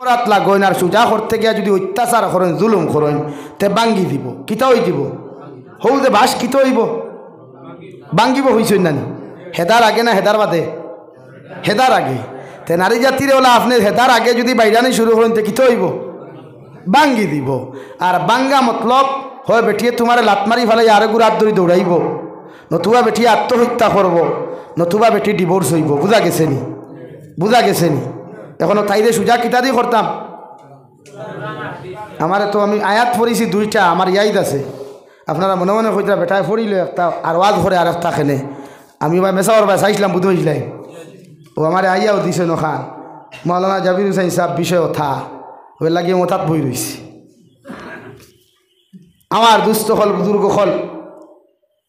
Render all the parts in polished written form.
রাত লাগইন আর সুজা করতে গিয়া যদি অত্যাচার করেন জুলুম করেন তে বাঙ্গি দিব কিতা হই দিব হৌ যে বাস কিতা হইব বাঙ্গিব হইছেন নানি হেদার আগে না হেদার বাদে হেদার আগে তে নারী জাতির ওলা আপনি হেদার আগে যদি বাইরানি শুরু করেন তে কিতা হইব বাঙ্গি দিব আর বাঙ্গা মতলব হয় বেটিয়ে তোমার লাত মারি ফেলাই আরে গুড়াত ধরি দৌড়াইব নতুবা বেটিয়ে আত্মহত্যা করব নতুবা বেটি ডিভোর্স হইব বুঝা গেছে নি বুঝা গেছে নি এখনো তাইরে সুজা কিতা দিয়ে করতাম আমারে তো আমি আয়াত পড়েছি দুইটা আমার ইয়াদ আছে আপনারা মনে মনে কইতা বেটায় পড়িল একটা আর ওয়াজ করে আর একটা খেলে আমি বা মেসাওয়ার বা চাইছিলাম বুঝতে হয়েছিলাম ও আমার আইয়াও দিছে নখান মৌলানা জাবির হুসাইন সাহেব বিষয় থা ওই লাগিয়ে মতাত বই রয়েছি আমার দুস্থ হল বুজুর্গ হল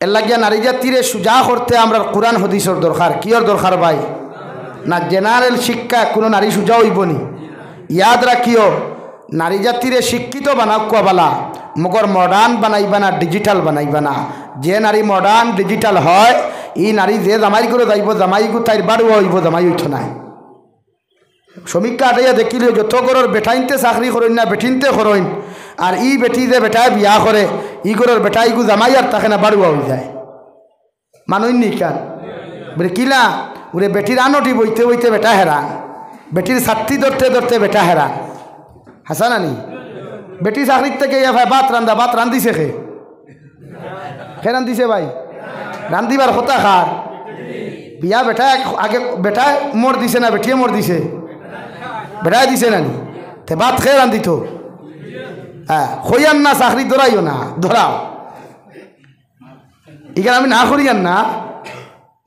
এর লাগিয়া নারী জাতিরে সুজা করতে আমরা কোরআন হদিসর দরকার কিয়র দরকার ভাই না জেনারেল শিক্ষা কোনো নারী সুজা হইবনি ইয়াদ রাখিও নারী জাতিরে শিক্ষিত বানাও কোয়াবালা মগর মডার্ন বানাইবা না ডিজিটাল বানাইবা না যে নারী মডার্ন ডিজিটাল হয় ই নারী যে জামাই করে যাইব জামাই গু তাইর বাড়ুয়া হইব জামাই উঠ নাই সমীক্ষা আটাইয়া দেখিলে যত গরর বেটাইনতে চাকরি করেন না বেটিনতে করেন আর ই বেটি যে বেটায় বিয়া করে ই গরর বেটাই গু জামাই আর তাকে না বাড়ুয়া হয়ে যায় মানুষ নি কান বলে কিলা ওরে বেটির আনটি বইতে বইতে বেটা হেরান বেটির ছাত্রী ধরতে ধরতে বেটা হেরান হাসা নানি বেটি চাকরির থেকে ভাত রান্ধিছে খে রান্ধিছে ভাই রান্ধিবার কথা খার বিয়া বেটা আগে বেটায় মোর দিছে না বেটিয়ে মোর দিছে বেটায় দিছে নানি তে ভাত খেয়ে রান্ধিত হ্যাঁ খইয়ান না চাকরি ধরাইও না ধরাও এখানে আমি না করিয়ান না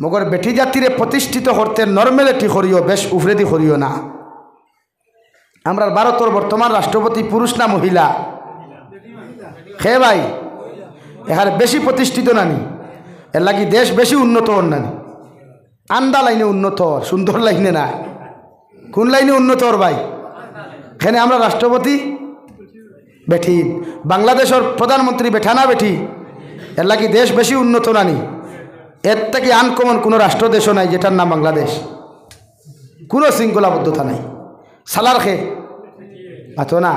মগর বেটি জাতিরে প্রতিষ্ঠিত করতে নর্মালিটি করিও বেশ উফরেদি করিও না আমরা ভারতের বর্তমান রাষ্ট্রপতি পুরুষ না মহিলা খে ভাই এখানে বেশি প্রতিষ্ঠিত নানি এর লাগি দেশ বেশি উন্নত হন নানি আন্দা লাইনে উন্নত সুন্দর লাইনে না কোন লাইনে উন্নত হর ভাই এখানে আমরা রাষ্ট্রপতি বেঠি বাংলাদেশের প্রধানমন্ত্রী বেঠা না বেঠি এর লাগি দেশ বেশি উন্নত নানি এর থেকে আনকমন কোনো রাষ্ট্রদেশও নাই যেটার নাম বাংলাদেশ কোনো শৃঙ্খলাবদ্ধতা নাই সালার খে আতো না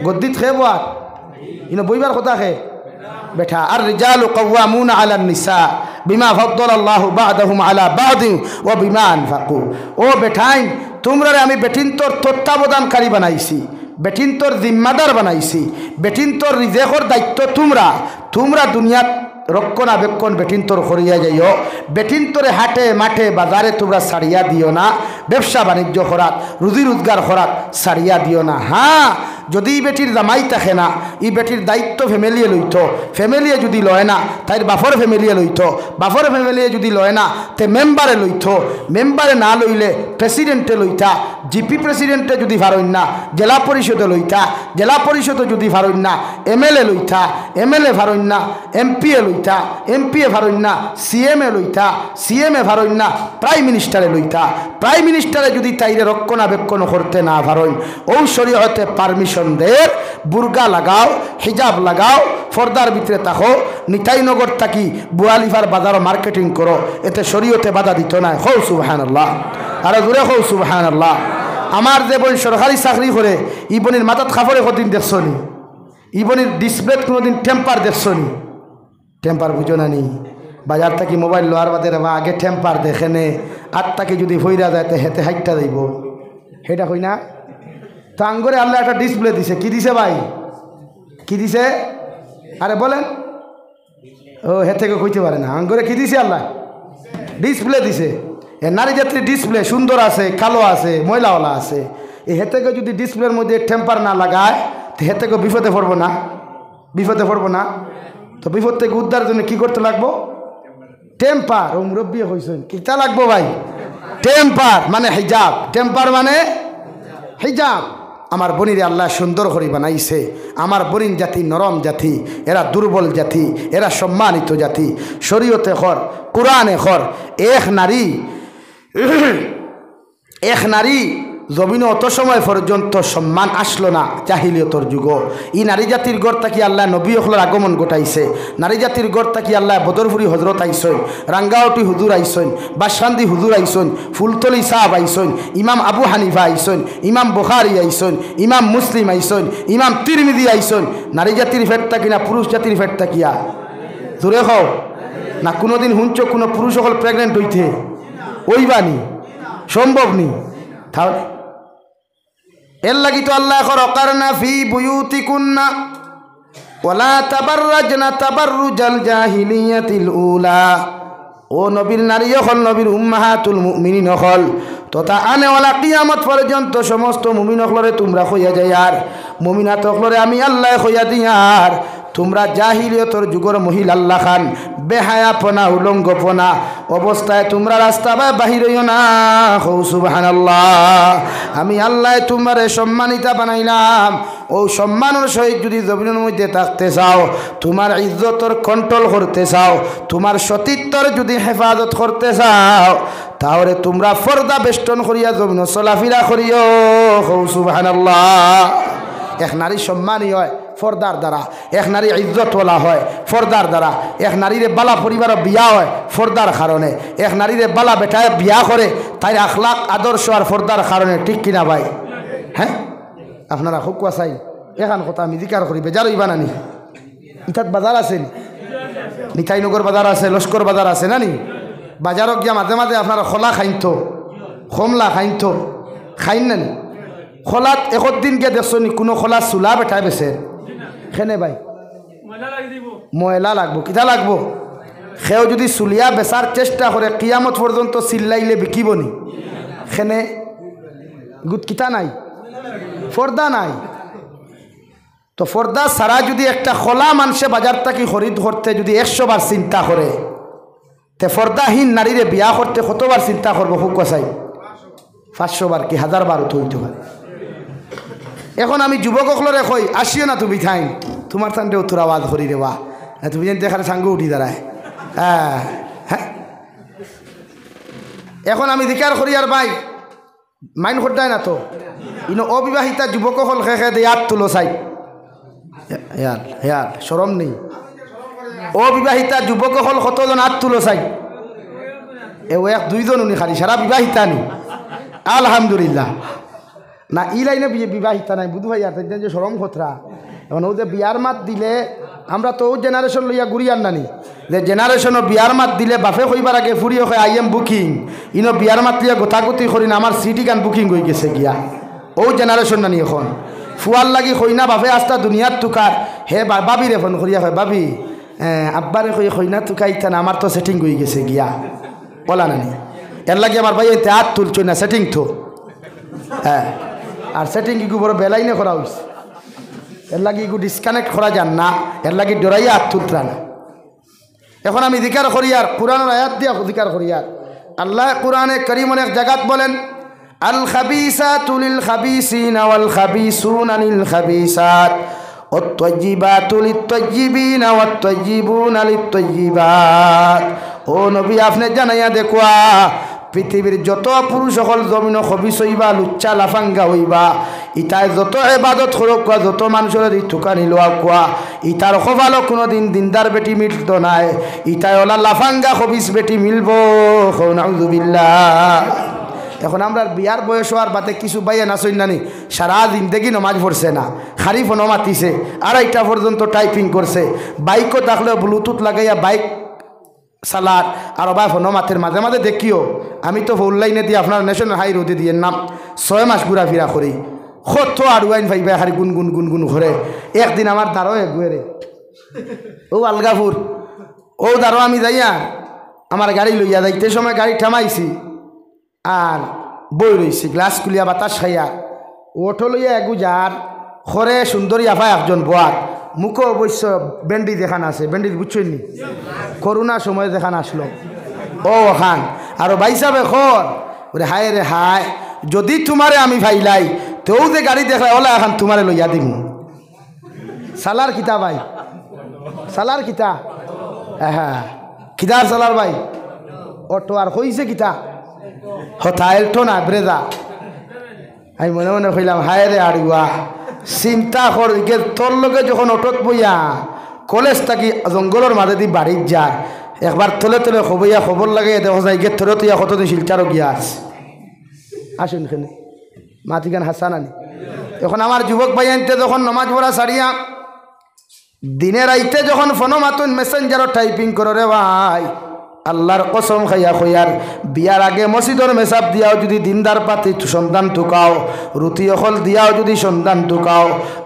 গদ্দিত খে বাত ইনো বইবার কথা খে বেঠা আর রিজালু কাওয়ামুনা আলা নিসা বিমা ফাদ্দালাল্লাহু বা'দাহুম আলা বা'দিন ওয়া বিমা আনফাকু ও বেঠাইন তোমরা আমি বেটিন তোর তত্ত্বাবধানকারী বানাইছি বেটিন তোর জিম্মাদার বানাইছি বেটিন তোর রিজেকর দায়িত্ব তোমরা দুনিয়াত রক্ষণাবেক্ষণ বেটিন তোর করিয়া যাইও বেটিন তোরে হাটে মাঠে বাজারে তোমরা ছাড়িয়া দিও না ব্যবসা বাণিজ্য করাত রুজি রোজগার করাত ছাড়িয়া দিও না হ্যাঁ যদি বেটির জামাই থাকে না ই বেটির দায়িত্ব ফ্যামিলিয়ে লইত ফ্যামিলিয়ে যদি লয় না তাইর বাফর ফ্যামিলিয়ে লইত বাফর ফ্যামিলিয়ে যদি লয় না তে মেম্বারে লইত মেম্বারে না লইলে প্রেসিডেন্টে লইতা জিপি প্রেসিডেন্টে যদি ভারইন না জেলা পরিষদে লইতা জেলা পরিষদে যদি ভারইন না এমএলএ লইতা এমএলএ ভারইন না এমপিএ লইতা এমপিএ ভারইন না সিএমএ লইতা সিএমএ ভারইন না প্রাইম মিনিস্টারে লইতা প্রাইম মিনিস্টারে যদি তাইরে রক্ষণাবেক্ষণ করতে না ভারইন ও শরীয়তে পারমিশন দের বুরগা লাগাও হিজাব লাগাও ফর্দার ভিতরে থাকো নিতাইনগর থাকি বুয়ালিফার বাজারও মার্কেটিং করো এতে শরীয়তে বাধা দিত না হৌ সুবহানাল্লাহ আর জোরে হৌ সুবহানাল্লাহ আমার যে বোন সরকারি চাকরি করে ই বোনের মাথাত খাফরে কদিন দেখছো নি ই বোনের ডিসপ্লেত কোনোদিন টেম্পার দেখছো নি টেম্পার বুঝো না নি বাজার থেকে মোবাইল লোয়ার বাদে বা আগে টেম্পার দেখে নে আটটাকে যদি ফইরা যায় তো হেতে হাইটটা যাইব সেটা কই না তো আঙ্গরে আল্লাহ একটা ডিসপ্লে দিছে কি দিছে ভাই কি দিছে আরে বলেন ও হে থেকে কইতে পারে না আঙ্গরে কি দিছে আল্লাহ ডিসপ্লে দিছে এ নারী জাতির ডিসপ্লে সুন্দর আছে কালো আছে ময়লাওয়ালা আছে এ হে থেকে যদি ডিসপ্লের মধ্যে টেম্পার না লাগায় তো হে থেকে বিপদে পড়বো না বিপদে পড়বো না তো বিপদ থেকে উদ্ধারের জন্য কী করতে লাগবো টেম্পার ও মুরব্বী হয়েছেন কিটা লাগবো ভাই টেম্পার মানে হিজাব টেম্পার মানে হিজাব আমার বোনিরে আল্লাহ সুন্দর করে বানাইছে আমার বোনিন জাতি নরম জাতি এরা দুর্বল জাতি এরা সম্মানিত জাতি শরীয়তে খর কোরআনে খর এক নারী জমিনে অত সময় পর্যন্ত সম্মান আসলো না জাহিলিয়তর যুগ। ই নারী জাতির গড় তাকি আল্লাহ নবী হকলের আগমন ঘটাইছে। নারী জাতির গড় তাকি আল্লাহ বদরপুরি হজরত আইসইন, রাঙ্গাওটি হুজুর আইসইন, বাসকান্দি হুজুর আইসইন, ফুলতলি সাহাব আইসইন, ইমাম আবু হানিফা আইসইন, ইমাম বুখারী আইসইন, ইমাম মুসলিম আইসইন, ইমাম তিরমিজি আইসইন। নারী জাতির ফেট তাকি না পুরুষ জাতির ফেট তাকিয়া? জোরে হও না। কোনোদিন হুঞ্চ কোনো পুরুষ সকল প্রেগনেন্ট হইতে ওইবানি সম্ভব নি? তাহলে এর লাগি তো আল্লাহ ওয়াকারনা ফি বুয়ুতিকুন্না ওয়ালা তাবাররাজনা তাবাররুজাল জাহিলিয়াতিল উলা। ও নবীর নারী হল, নবীর উম্মাহাতুল মুমিনিন হল তথা আনেওয়ালা কিয়ামত পর্যন্ত সমস্ত মুমিন হলরে তোমরা হইয়া যাই। আর মুমিনাত হলরে আমি আল্লাহ হইয়া দিয়ার তোমরা জাহিলিয়তর যুগর মহিলা আল্লাহ খান বেহায়াপনা উলঙ্গপনা অবস্থায় তোমরা রাস্তা বাহির হইও না। হৌ সুবহানাল্লাহ। আমি আল্লাহ তোমারে সম্মানিতা বানাইলাম। ও সম্মানের সহিত যদি জমিনের মধ্যে থাকতে চাও, তোমার ইজ্জতর কন্ট্রোল করতে চাও, তোমার সতীত্বর যদি হেফাজত করতে চাও, তাহলে তোমরা পর্দা বেষ্টন করিয়া জমিন চলাফিরা করিও। হৌ সুবহানাল্লাহ। এক নারী সম্মানী হয় ফর্দার দ্বারা, এক নারী ইজ্জতওয়ালা হয় ফর্দার দ্বারা, এক নারীরে বালা পরিবার বিয়া হয় ফর্দার কারণে, এক নারীরে বালা বেটায় বিয়া করে তাই আখলাক আদর্শ আর ফর্দার কারণে। ঠিক কিনা ভাই? হ্যাঁ, আপনারা খুব চাই এখান কথা আমি জিকার করি বেজার হইবা নানি। ইতাত বাজার আছে নি? নিতাইনগর বাজার আছে, লস্কর বাজার আছে না নি? বাজারক গিয়া মাঝে মাঝে আপনারা খোলা খাইতো, খমলা খাইতো, খাইন নানি? খোলাত একদিন গিয়ে দেখছো নি কোনো খোলা চুলা বেটায় বেছে? খেনে ভাই ময়লা লাগবো, কিতা লাগবো? সেও যদি চুলিয়া বেচার চেষ্টা করে কিয়ামত পর্যন্ত চিল্লাইলে বিকিব নি? খেনে গুট কিতা নাই, ফর্দা নাই। তো ফর্দা ছাড়া যদি একটা খোলা মানুষে বাজার থাকি খরিদ করতে যদি 100 বার চিন্তা করে, তে ফর্দাহীন নারীরে বিয়া করতে কতবার চিন্তা করবো? খুব কষাই 500 বার কি 1000 বার হইতে পারে। এখন আমি যুবকসকলরে কই আসিও না তুমি ঠাইন, তোমার থানটেও তোর আওয়াজ করি দেবা, তুমি যেন দেখার সাঙ্গে উঠি দাঁড়ায়। হ্যাঁ হ্যাঁ, এখন আমি দিকার করি আর ভাই মাইন করতাই না তো ইনো অবিবাহিতা যুবকসকল খেয়ে দিয়ে হাত তুলো চাই হেয়ার হেয়ার সরম নেই। অবিবাহিতা যুবকসকল কতজন হাত তুলো চাই? এ 1-2জন উনি খালি সারা বিবাহিতা নি? আলহামদুলিল্লাহ। না ই লাইনে বিবাহিতা নাই বুধ ভাই, আর যে সরম খতরা। এখন ও যে বিয়ার মাত দিলে আমরা তো ও জেনারেশন লইয়া ঘুরিয়ার নানি, যে জেনারেশনও বিয়ার মাত দিলে বাপে কইবার আগে ফুরিয়ে হয় আই এম বুকিং, ইনো বিয়ার মাত লিয়া গোথাগুতি করি না আমার সিটি গান বুকিং হয়ে গেছে গিয়া। ও জেনারেশন নানি এখন ফুয়ার লাগি কইনা বাপে আস্তা দুনিয়ার তুকার হে বাবিরে ফোন করিয়া হয় বাবি আব্বারে কই কইনা তুকা ইতা না আমার তো সেটিং হয়ে গেছে গিয়া বলা নানি। এর লাগে আমার ভাই এতে হাত তুলছ না সেটিং তো। হ্যাঁ, আর সেটিং কি বড় বেলাইনে করা হয়েছে, এর লাগে ইগু ডিসকানেক্ট করা যান না, এর লাগে ডরাইয়া হাত তুলতরা না। এখন আমি জিকার করি আর কোরআনের আয়াত দিয়া জিকার করি আর আল্লাহ কোরআনে কারীমের এক জায়গাত বলেন আল খাবিসাতু লিল খাবিসিনা ওয়াল খাবিসুনা লিল খাবিসাত ওয়াত তাইয়্যিবাতু লিত তাইয়্যিবিনা ওয়াত তাইয়্যিবুনা লিত তাইয়্যিবাত। ও নবী আপনি জানাইয়া দেখুয়া পৃথিবীর যত পুরুষ সকল জমিন খবিস হইবা লুচ্চা লাফাঙ্গা হইবা, ইটায় যত এবাদত করক কোয়া, যত মানুষের ইটুকানি লোয়া কোয়া, ইটার খোভালো কোনোদিন দিনদার বেটি মিলত নাই, ইটায় ওলা লাফাঙ্গা খবিস বেটি মিলব। নাউযুবিল্লাহ। এখন আমরা বিয়ার বয়স হওয়ার বাদে কিছু বাইয়া নাচই নানি সারা জিন্দেগি নমাজ পড়ছে না, খারি ফোনও মাতিছে, 2:30 পর্যন্ত টাইপিং করছে, বাইকও থাকলেও ব্লুটুথ লাগাইয়া বাইক সালাদ আর বা ফোন মাথের মাঝে মাঝে দেখিও। আমি তো অনলাইনে দিয়ে আপনার ন্যাশনাল হাই রোডে দিয়ে নাম 6 মাস ঘুরাফিরা করি, কত আড়ুয়াইন ভাইবা হারি গুনগুন গুনগুন ঘরে। একদিন আমার দ্বারও গুয়েরে ও আলগাপুর ও দ্বারও আমি যাইয়া আমার গাড়ি লইয়া যাইতে সময় গাড়ি থামাইছি আর বই রইছি গ্লাস খুলিয়া বাতাস খাইয়া ওঠো লইয়া এগু যার খরে সুন্দরী আফা একজন বোয়ার মুখও অবশ্য বেন্ডি দেখান আছে, বেন্ডি বুঝছেন নি? করোনা সময় দেখান আসলো ও ওখান আর ভাই সাহেব খর ওরে হায় রে হায়, যদি তোমারে আমি ভাইলাই তেও যে গাড়ি দেখা ওলা এখন তোমারে লইয়া দিম। সালার কিতা ভাই, সালার কিতা? হ্যাঁ কিতার সালার ভাই অটো আর কইছে কিতা হতা এলটো না ব্রেজা আমি মনে মনে কইলাম হায় রে আড়ুয়া চিন্তা কর তোর লগে যখন অটত বইয়া কলেজ থাকি জঙ্গলের মাঝে দি বাড়ির যায় একবার তলে তলে খবইয়া খবর লাগে দেখো যাই গে তোর তুইয়া কতদিন শিলচারও গিয়া আস আসুন এখানে মাতিকান হাসান আনি এখন আমার যুবক ভাই আনতে যখন নমাজ পড়া সারিয়া দিনের আইতে যখন ফোনো মাতুন মেসেঞ্জারও টাইপিং করো রে ভাই আল্লাহর কসম খাইয়া খইয়ার বিয়ার আগে মসজিদর মেসাব দিয়াও যদি দিনদার পাতি সন্তান টুকাও রুটি অকল দিয়াও যদি সন্তান টুকাও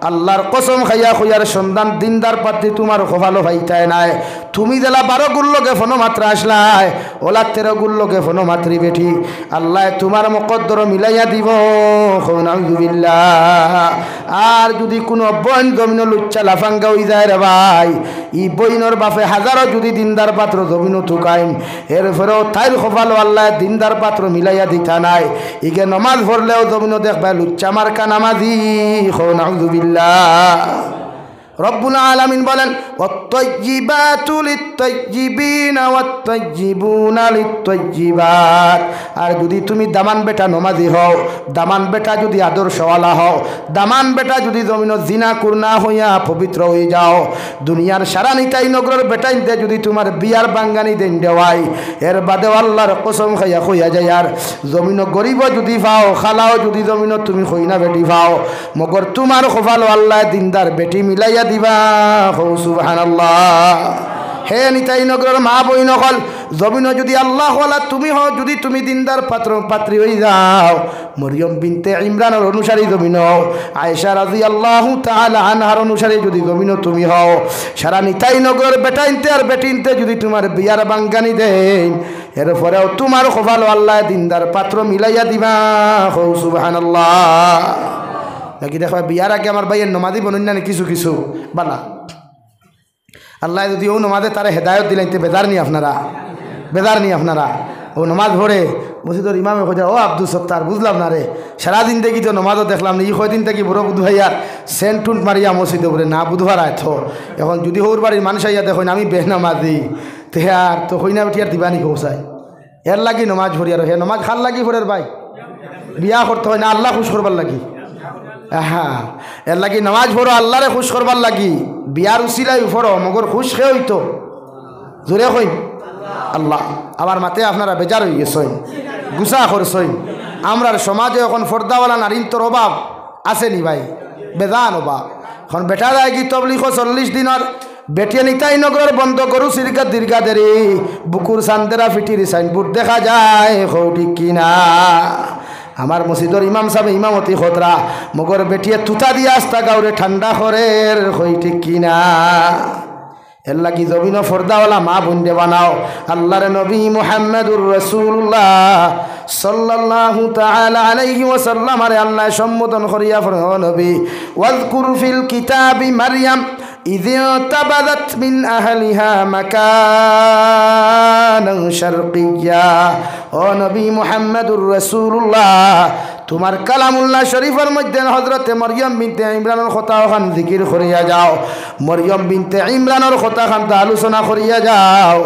আল্লাহর কসম খাইয়া খইয়ার সন্তান দিনদার পাতি তোমার খোফালো ভাইতায় নাই তুমি দেলা 12 গুল্লকে ফোনো মাত্রা আসলাই ওলা 13 গুল্লকে ফোনো মাত্রি বেঠি আল্লাহ তোমার মকদ্দর মিলাইয়া দিব নাউযুবিল্লাহ আর যদি কোনো বইন জমিন লুচ্চা লাফাঙ্গা হই যায় রে ভাই ই বইনর বাপে হাজারো যদি দিনদার পাত্র জমিন টুকাই এরপরেও তাইর খোফালো আল্লাহ দিনদার পাত্র মিলাইয়া দিতা নাই ইকে নমাজ পড়লেও জমিন দেখবা লুচ্চা মার্কা নামাজি নাউযুবিল্লাহ রব্বুল আলামিন বলেন ওয়াত-তাইয়্যিবাতু লিত-তাইয়্যিবিনা ওয়াত-তাইয়্যিবুনা লিত-তাইয়্যিবাত আর যদি তুমি দামান বেটা নমাজি হও দামান বেটা যদি আদর্শওয়ালা হও দামান বেটা যদি জমিন জিনা কুরনা হইয়া পবিত্র হয়ে যাও দুনিয়ার সারা নিতাই নগরের বেটাইতে যদি তোমার বিয়ার বাঙ্গানি দেন দেওয়াই এর বাদে আল্লাহর কসম খাইয়া কইয়া যায় আর জমিন গরিব যদি পাও খালাও যদি জমিন তুমি কইনা বেটি পাও মগর তোমার খোফালো আল্লাহ দিনদার বেটি মিলাইয়া দিবা সুবহানাল্লাহ হে নিতাই নগরের মা বই নকল জমিন যদি আল্লাহ ওয়ালা তুমি হও যদি তুমি দিনদার পাত্রী হয়ে যাও মরিয়ম বিনতে ইমরানের অনুসারী জমিন হও আয়েশা রাদিয়াল্লাহু তাআলা আনহার অনুসারী যদি জমিন তুমি হও সারা নিতাই নগরের বেটাইনতে আর বেটিনতে যদি তোমার বিয়ার বাঙ্গানি দেন এরপরেও তোমার খোফালো আল্লাহ দিনদার পাত্র মিলাইয়া দিবা সুবহানাল্লাহ নাকি দেখো বিয়ার আগে আমার ভাইয়ের নমাজি বনুন না কিছু কিছু বালা আল্লাহ যদি ও নমাজে তারা হেদায়ত দিলেন বেদার নি আপনারা ও নমাজ ভরে মসজিদের ইমামে খোঁজা ও আব্দুল সত্তার বুঝলাম না রে সারাদিন দেখি তো নমাজও দেখলাম না ই কয়দিন থেকে বড় বুধ ভাইয়ার সেন্টুন মারিয়া মসজিদে বলে না বুধবার আয়ত এখন যদি ওর বাড়ির মানুষ আইয়া দেখো আমি বেহনামাজি তে আর তো হইনা বেটি আর দিবানি পৌঁছায় এর লাগি নমাজ ভরি আর হে নমাজ খাল লাগি ভরের ভাই বিয়া করতে হয় না আল্লাহ খুশ করবার লাগি হ্যাঁ এর লাগি নামাজ পড়ো আল্লাহরে খুশ করবার লাগি বিয়ার উসিলাই পড়ো মগর খুশ খেয়ে হইতো জোরে কই আল্লাহ আমার মাতে আপনারা বেজার হয়ে গেছেন গুসা করছেন আমরার সমাজে এখন ফর্দাওয়ালা নারীর তোর অভাব আসেনি ভাই বেজান অভাব এখন বেটা যায় কি তবলিগ 40 দিনের বেটিয়া নিতাই নগরের বন্ধ করু সিরকা দীর্ঘা দেরি বুকুর সান্দেরা ফিটির সাইনবোর্ড দেখা যায় হৌটি কিনা আমার মসজিদর ইমাম সাহেব ইমামতি খতরা মগর বেটিয়ে তুতা দিয়া আস্তা গাউরে ঠান্ডা করের হই ঠিক কিনা এর লাগি জমিন ফর্দাওয়ালা মা বুন্দে বানাও আল্লাহর নবী মুহাম্মদুর রাসূলুল্লাহ সাল্লাল্লাহু তাআলা আলাইহি ওয়াসাল্লাম আরে আল্লাহ সম্বোধন করিয়া ফরমাও নবী ওয়াজকুর ফিল কিতাবি মারইয়াম إذ انتبذت من أهلها مكانا شرقيا ও নবী মুহাম্মদুর রাসূলুল্লাহ তোমার কালামুল্লাহ শরীফের মধ্যে হযরতে মরিয়ম বিনতে ইমরানের কথা ওখান জিকির করিয়া যাও মরিয়ম বিনতে ইমরানের কথা খান আলোচনা করিয়া যাও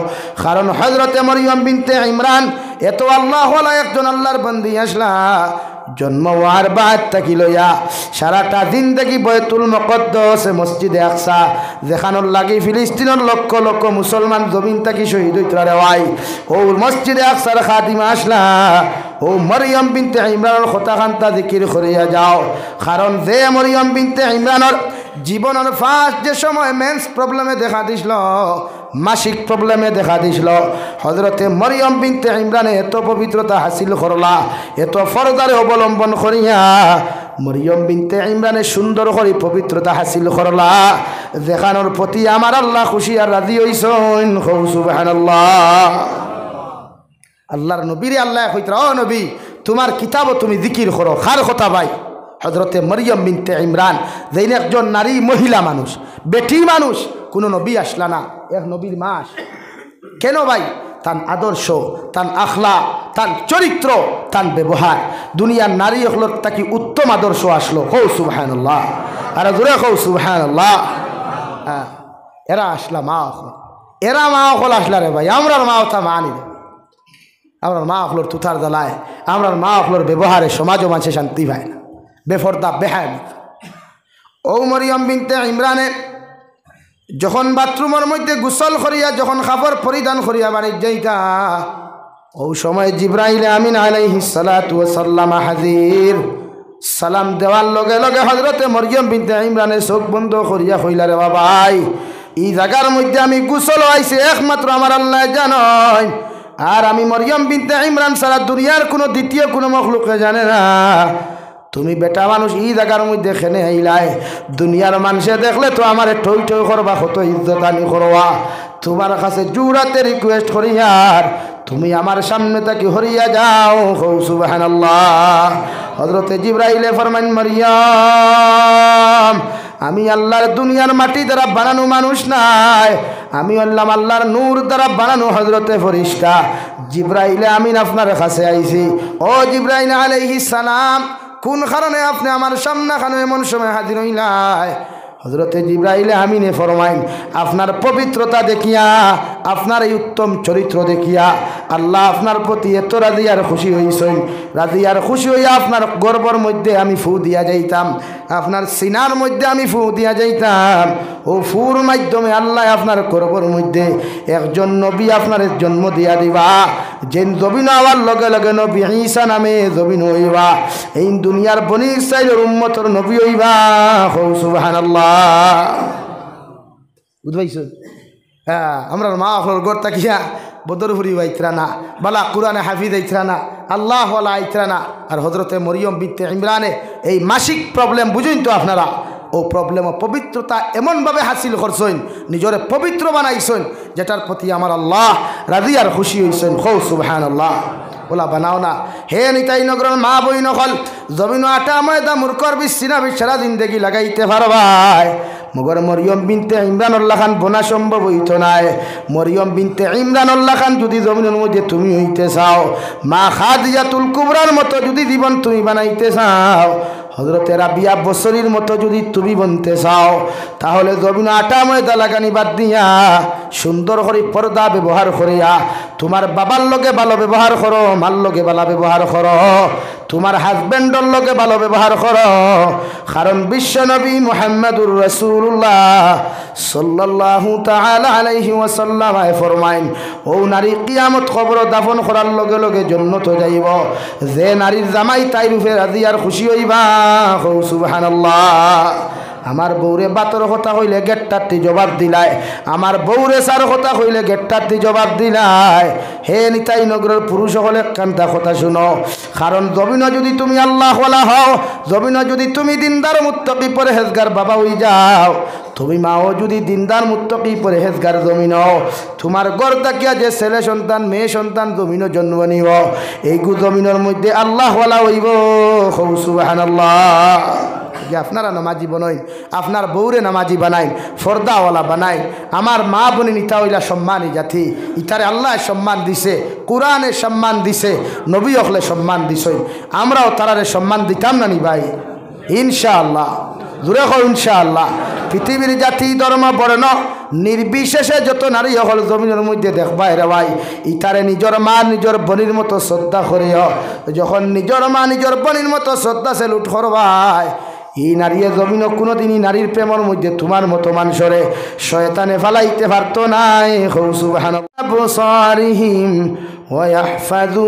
কারণ হযরতে মরিয়ম বিনতে ইমরান এত আল্লাহ ওয়ালা একজন আল্লাহর বান্দি আসলা জন্ম হওয়ার বাদ থাকি লইয়া সারাটা জিন্দেগি বয়তুল মুকদ্দাস মসজিদে আকসা যেখানোর লাগি ফিলিস্তিনের লক্ষ লক্ষ মুসলমান জমিন থাকি শহীদ হইতরা রেওয়াই ও মসজিদে আকসার খাদিমা আসলা ও মরিয়ম বিনতে ইমরানের কথা খান্তা জিকির করিয়া যাও কারণ যে মরিয়ম বিনতে ইমরানের জীবনের ফার্স্ট যে সময় মেন্স প্রবলেমে দেখা দিছিল মাসিক প্রবলেমে দেখা দিছিল হযরতে মরিয়ম বিনতে ইমরানে এত পবিত্রতা হাসিল করলা এত ফরদারে অবলম্বন করিয়া মরিয়ম বিনতে ইমরানে সুন্দর করে পবিত্রতা হাসিল করলা যেখানোর প্রতি আমার আল্লাহ খুশি আর রাজি হইছেন সুবহানাল্লাহ আল্লাহর নবীরে আল্লাহ কইতরা ও নবী তোমার কিতাবও তুমি জিকির করো কার কথা ভাই হযরতে মরিয়ম বিনতে ইমরান যেই একজন নারী মহিলা মানুষ বেটি মানুষ কোনো নবী আসলা না এক নবীর মাস কেন ভাই তার আদর্শ তার আখলা তার চরিত্র তার ব্যবহার দুনিয়ার নারী হলো তাকে উত্তম আদর্শ আসলো হো সুবহানাল্লাহ আর জোরে হো সুবহানাল্লাহ এরা আসলা মা এরা মা হল আসলা রে ভাই আমরার মা তা মানি আমরা মা হলোর তুথার জ্বালায় আমরা মা হলোর ব্যবহারে সমাজও মাঝে শান্তি পায় না বেফর্দা বেহায়। ও মরিয়ম বিনতে ইমরানে যখন বাথরুমের মধ্যে গোসল করিয়া যখন কাপড় পরিধান করিয়া বাড়ির যাইতা, ও সময় জিবরাইল আমিন আলাইহিস সালাতু ওয়াস সালাম হাজির। সালাম দেওয়ার লগে লগে হযরতে মরিয়ম বিনতে ইমরানের চোখ বন্ধ করিয়া কইলা, রে বাবাই, এই জায়গার মধ্যে আমি গোসল আইছি একমাত্র আমার আল্লাহ জানেন, আর আমি মরিয়ম বিনতে ইমরান ছাড়া দুনিয়ার কোনো দ্বিতীয় কোনো মখলুকে জানে না। তুমি বেটা মানুষ এই জায়গার মধ্যে খেনে আইলাই, দুনিয়ার মানুষে দেখলে তো আমার ঠই ঠই করবা, কত ইজ্জত আনি করবা। তোমার কাছে জোরাতে রিকোয়েস্ট করি, আর তুমি আমার সামনে তাকে হরিয়া যাও। সুবহানাল্লাহ। হযরতে জিবরাইলে ফরমান, মরিয়ম, আমি আল্লাহর দুনিয়ার মাটি দ্বারা বানানো মানুষ নাই, আমি আল্লাহর নূর দ্বারা বানানো হযরতে ফেরেশতা জিবরাইলে আমিন আপনার কাছে আইছি। ও জিবরাইল আলাইহিস সালাম, কোন কারণে আপনি আমার সামনে খানো এমন সময় হাজির হইলাই? হযরতে জিবরাইল আমিনে ফরমাইন, আপনার পবিত্রতা দেখিয়া, আপনার এই উত্তম চরিত্র দেখিয়া আল্লাহ আপনার প্রতি এত রাজি আর খুশি হইছেন। রাজি আর খুশি হইয়া আপনার গর্বর মধ্যে আমি ফু দিয়া যাইতাম, আপনার সিনার মধ্যে আমি ফু দিয়া যাইতাম। ও ফুর মাধ্যমে আল্লাহ আপনার গর্বর মধ্যে একজন নবী আপনার জন্ম দিয়া দিবা, যে জবিন হওয়ার লগে লগে নবী ঈসা নামে জবিন হইবা, এই দুনিয়ার বনি ইসরাইলের উম্মতর নবী হইবা। সুবহানাল্লাহ। বুঝবাইছ? হ্যাঁ, আমরা মা হল গড় তাকিয়া বদরপুরি আইতরা না, বালা কুরআনে হাফিজ আইতরা না, আল্লাহ ওয়ালা আইতরা না। আর হযরতে মরিয়ম বিনতে ইমরানে এই মাসিক প্রবলেম বুঝুন তো আপনারা, ও প্রবলেম পবিত্রতা এমনভাবে হাসিল করছেন, নিজরে পবিত্র বানাইছেন, যেটার প্রতি আমার আল্লাহ রাজি আর খুশি হয়েছেন। সুবহানাল্লাহ। ওলা বানাও না হে নিতাই নগরের মা বই নকল, জমিন আটা ময়দা মূর্খর বিচ্ছিনা সারা জিন্দেগি লাগাইতে পারবাই, মগর মরিয়ম বিনতে ইমরানুল্লাহ খান বোনা সম্ভব হইত নাই। মরিয়ম বিনতে ইমরানুল্লাহ খান যদি জমিনের মধ্যে তুমি হইতে চাও, মা খাদিজাতুল কুবরার মতো যদি জীবন তুমি বানাইতে চাও, হযরতে রাবিয়া বসরির মতো যদি তুমি বনতে চাও, তাহলে জমিন আটা ময়দা লাগানি বাদ দিয়া সুন্দর করে পর্দা ব্যবহার করিয়া তোমার বাবার লগে ভালো ব্যবহার করো, মার লগে ভালো ব্যবহার করো, তোমার হাজবেন্ডর লগে ভালো ব্যবহার করো। কারণ বিশ্ব নবী মুহাম্মদুর রাসূলুল্লাহ সাল্লাল্লাহু তাআলা আলাইহি ওয়াসাল্লাম ফরমাইন, ও নারী কিয়ামত কবর দাফন করার লগে লগে জান্নাতে যাইব, যে নারীর জামাই তাই রূপে রাজি আর খুশি হইবা। সুবহানাল্লাহ। আমার বউরে বাতর কথা হইলে গেটটারটি জবাব দিলাই, আমার বউরে সার কথা হইলে গেটটারটি জবাব দিলাই। হে নিতাই নগরের পুরুষ হলে কান্তা কথা শুনো, কারণ জমিন যদি তুমি আল্লাহ ওয়ালা হও, জমিন যদি তুমি দিনদার মুত্তাকি পরহেজগার বাবা হই যাও, তুমি মাও যদি দিনদার মুত্তাকি পরহেজগার জমিন, তোমার ঘর তাকিয়া যে ছেলে সন্তান মেয়ে সন্তান জমিন জন্ম নিব, এইগু জমিনের মধ্যে আল্লাহ ওয়ালা হইব। সুবহানাল্লাহ। যে আপনারা নামাজি বনইন, আপনার বউরে নামাজি বানাইন, ফর্দাওয়ালা বানাইন। আমার মা বোনে নিতা হইলা সম্মানী জাতি, ইতারে আল্লাহ সম্মান দিছে, কোরআনে সম্মান দিছে, নবী হকলে সম্মান দিছে, আমরাও তারারে সম্মান দিতাম না নি ভাই? ইনশাআল্লাহ। জোরে কও ইনশাআল্লাহ। পৃথিবীর জাতি ধর্ম বর্ণ নির্বিশেষে যত নারী হল জমিনের মধ্যে দেখবা রে ভাই, ইতারে নিজের মা নিজের বোনের মতো শ্রদ্ধা করিও। যখন নিজের মা নিজের বোনের মতো শ্রদ্ধা সেলুট করবাই, এই নারীর জমিন কোনোদিনই নারীর প্রেমের মধ্যে তোমার মতো মানুষরে শয়তানে ফালাইতে পারতো নাই। সুবহানাল্লাহ। বসারিহিম ওয়া ইয়াহফাযু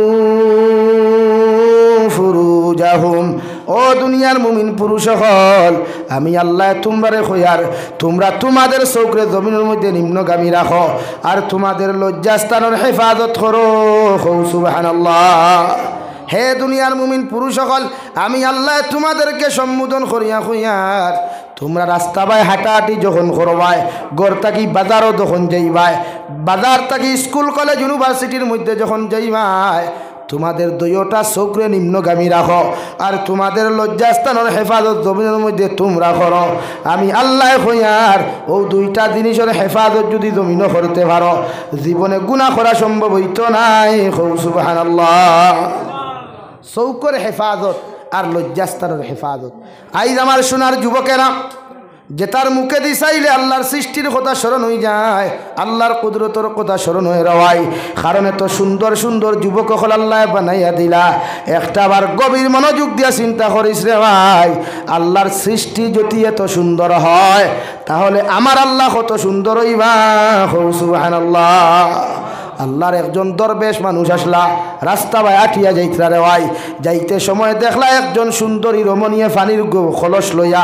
ফুরুজাহুম। ও দুনিয়ার মুমিন পুরুষ হল, আমি আল্লাহ তোমরারে কইয়ার, তোমরা তোমাদের চৌকরে জমিনের মধ্যে নিম্নগামী রাখো, আর তোমাদের লজ্জাস্থানের হেফাজত করো। সুবহানাল্লাহ। হে দুনিয়ার মুমিন পুরুষ সকল, আমি আল্লাহ তোমাদেরকে সম্বোধন করিয়া কইয়ার, তোমরা রাস্তা বাই হাঁটাহাঁটি যখন করবাই, ঘর থাকি বাজারও যখন যাইবাই, বাজার থাকি স্কুল কলেজ ইউনিভার্সিটির মধ্যে যখন যাইবাই, তোমাদের দুইটা চোখরে নিম্নগামী রাখো, আর তোমাদের লজ্জাস্থানের হেফাজত জমিনের মধ্যে তোমরা করো। আমি আল্লাহ কইয়ার, ও দুইটা জিনিসের হেফাজত যদি জমিন করতে পারো, জীবনে গুনাহ করা সম্ভব হইতো নাই। সুবহানাল্লাহ। চৌকর হেফাজত আর লজ্জাস্থানের হেফাজত। আইজ আমার সোনার যুবকেরা, যে তার মুখে দি চাইলে আল্লাহর সৃষ্টির কথা স্মরণ হয়ে যায়, আল্লাহর কুদরতর কথা স্মরণ হয়ে রওয়াই। কারণ এত সুন্দর সুন্দর যুবক হল আল্লাহ বানাইয়া দিলা, একটা বার গভীর মনোযোগ দিয়া চিন্তা করিস রে ভাই, আল্লাহর সৃষ্টি যদি এত সুন্দর হয় তাহলে আমার আল্লাহ কত সুন্দর হইবা। সুবহানাল্লাহ। আল্লাহর একজন দরবেশ মানুষ আসলা, রাস্তা বাই আঠিয়া যাইতরা রে ভাই, যাইতে সময় দেখলা একজন সুন্দরী রমণীয় পানির খলস লইয়া